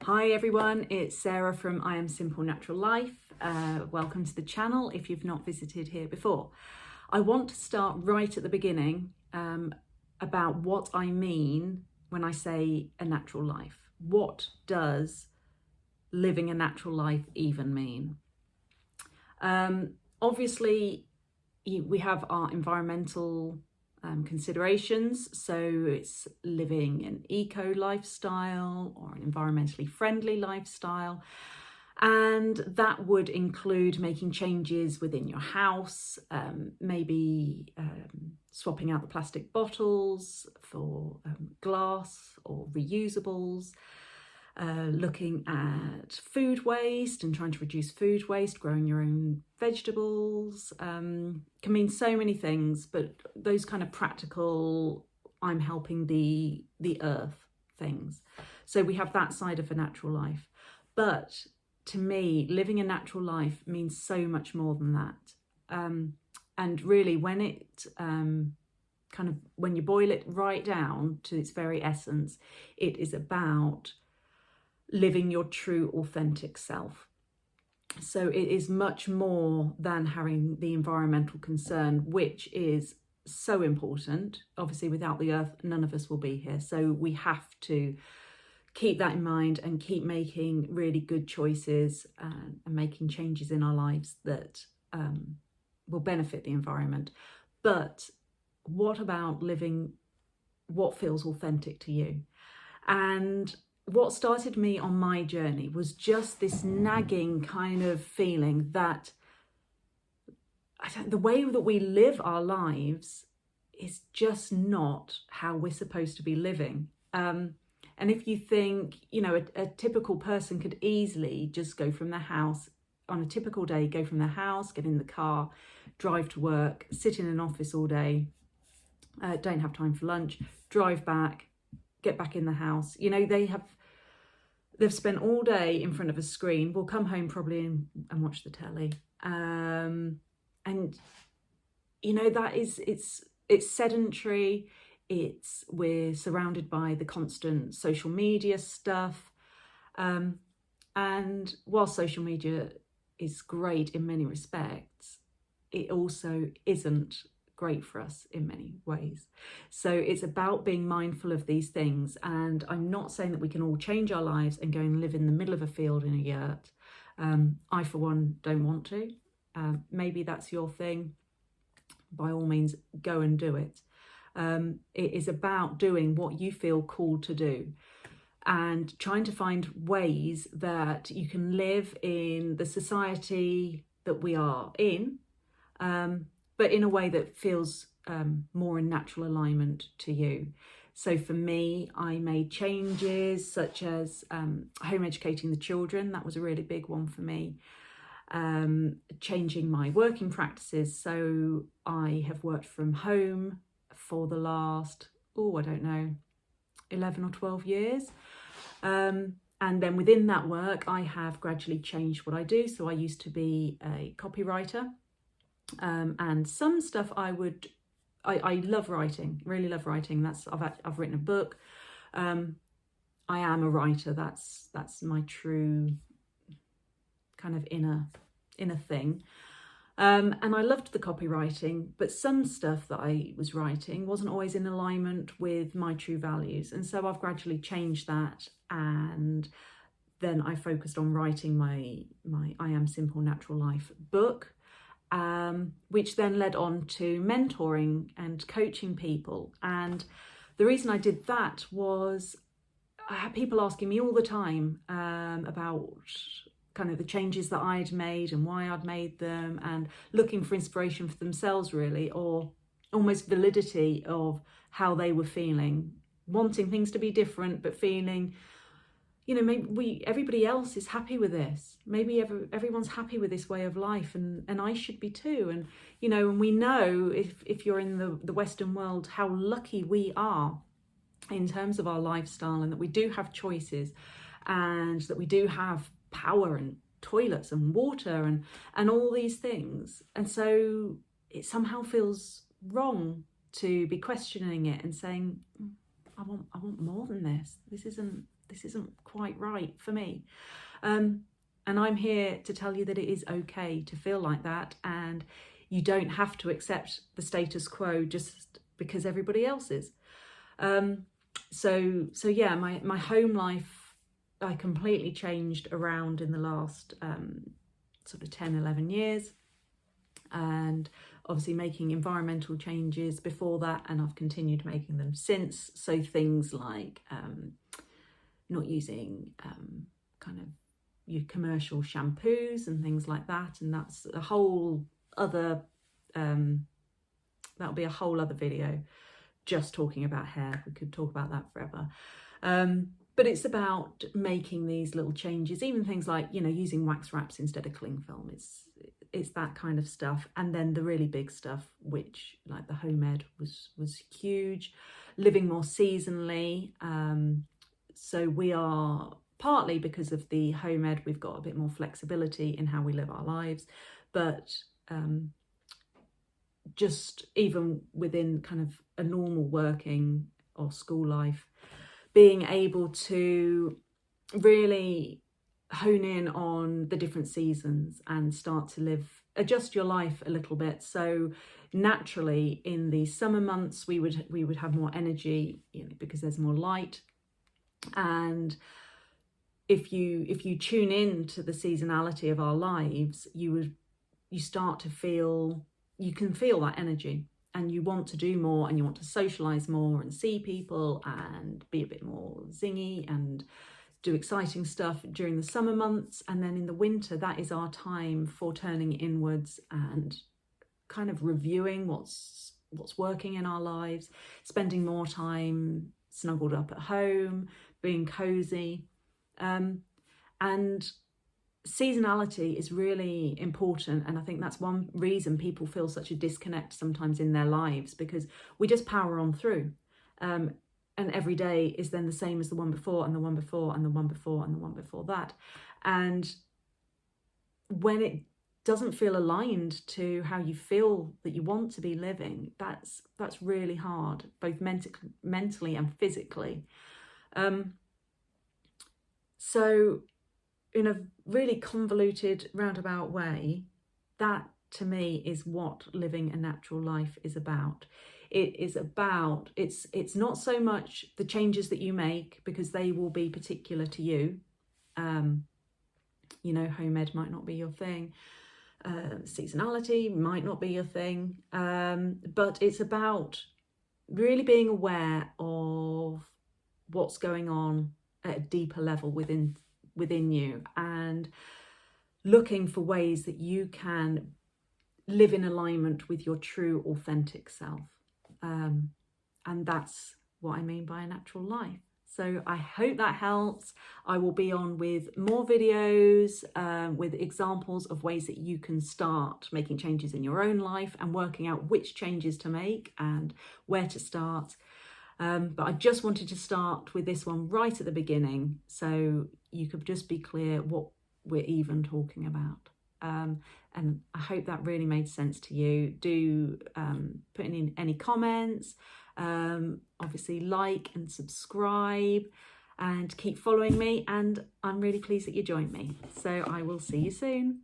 Hi everyone, it's Sarah from I Am Simple Natural Life. Welcome to the channel if you've not visited here before. I want to start right at the beginning about what I mean when I say a natural life. What does living a natural life even mean? Obviously, we have our environmental considerations, so it's living an eco lifestyle or an environmentally friendly lifestyle, and that would include making changes within your house, maybe swapping out the plastic bottles for glass or reusables, looking at food waste and trying to reduce food waste, growing your own vegetables, can mean so many things, but those kind of practical, I'm helping the earth things. So we have that side of a natural life. But to me, living a natural life means so much more than that. And really, when it when you boil it right down to its very essence, it is about living your true authentic self. So it is much more than having the environmental concern, which is so important. Obviously, without the earth, none of us will be here. So we have to keep that in mind and keep making really good choices and making changes in our lives that will benefit the environment. But what about living what feels authentic to you? And what started me on my journey was just this nagging kind of feeling that the way that we live our lives is just not how we're supposed to be living. And if you think, a typical person could easily just go from their house on a typical day, go from their house, get in the car, drive to work, sit in an office all day, don't have time for lunch, drive back, get back in the house. They've spent all day in front of a screen, will come home probably and watch the telly. It's sedentary. We're surrounded by the constant social media stuff. And while social media is great in many respects, it also isn't great for us in many ways. So it's about being mindful of these things. And I'm not saying that we can all change our lives and go and live in the middle of a field in a yurt. I, for one, don't want to. Maybe that's your thing. By all means, go and do it. It is about doing what you feel called to do and trying to find ways that you can live in the society that we are in, but in a way that feels more in natural alignment to you. So for me, I made changes such as home educating the children. That was a really big one for me. Changing my working practices. So I have worked from home for the last, 11 or 12 years. And then within that work, I have gradually changed what I do. So I used to be a copywriter. And some stuff I love writing, really love writing. I've written a book. I am a writer. That's my true kind of inner thing. And I loved the copywriting, but some stuff that I was writing wasn't always in alignment with my true values. And so I've gradually changed that. And then I focused on writing my I Am Simple Natural Life book, which then led on to mentoring and coaching people. And the reason I did that was I had people asking me all the time about kind of the changes that I'd made and why I'd made them, and looking for inspiration for themselves really, or almost validity of how they were feeling, wanting things to be different, but feeling, maybe everybody else is happy with this. Maybe everyone's happy with this way of life, and I should be too. And, and we know if you're in the Western world, how lucky we are in terms of our lifestyle, and that we do have choices, and that we do have power and toilets and water and all these things. And so it somehow feels wrong to be questioning it and saying, I want more than this. This isn't this isn't quite right for me. And I'm here to tell you that it is okay to feel like that, and you don't have to accept the status quo just because everybody else is. So yeah, my home life, I completely changed around in the last sort of 10, 11 years, and obviously making environmental changes before that, and I've continued making them since. So things like not using kind of your commercial shampoos and things like that, and that's a whole other that'll be a whole other video just talking about hair. We could talk about that forever. But it's about making these little changes, even things like, you know, using wax wraps instead of cling film. It's that kind of stuff. And then the really big stuff, which like the home ed was huge, living more seasonally. So we are, partly because of the home ed, we've got a bit more flexibility in how we live our lives, but just even within kind of a normal working or school life, being able to really hone in on the different seasons and start to adjust your life a little bit. So naturally in the summer months we would have more energy, you know, because there's more light. And if you tune in to the seasonality of our lives, you can feel that energy, and you want to do more, and you want to socialize more and see people and be a bit more zingy and do exciting stuff during the summer months. And then in the winter, that is our time for turning inwards and kind of reviewing what's working in our lives, spending more time snuggled up at home, being cozy. And seasonality is really important, and I think that's one reason people feel such a disconnect sometimes in their lives, because we just power on through, and every day is then the same as the one before and the one before and the one before and the one before that. And when it doesn't feel aligned to how you feel that you want to be living, that's really hard, both mentally and physically. So in a really convoluted, roundabout way, that to me is what living a natural life is about. It is about, it's not so much the changes that you make, because they will be particular to you. You know, home ed might not be your thing. Seasonality might not be your thing. But it's about really being aware of what's going on at a deeper level within you, and looking for ways that you can live in alignment with your true authentic self. And that's what I mean by a natural life. So I hope that helps. I will be on with more videos with examples of ways that you can start making changes in your own life and working out which changes to make and where to start. But I just wanted to start with this one right at the beginning, so you could just be clear what we're even talking about. And I hope that really made sense to you. Do put in any comments, obviously like and subscribe, and keep following me. And I'm really pleased that you joined me. So I will see you soon.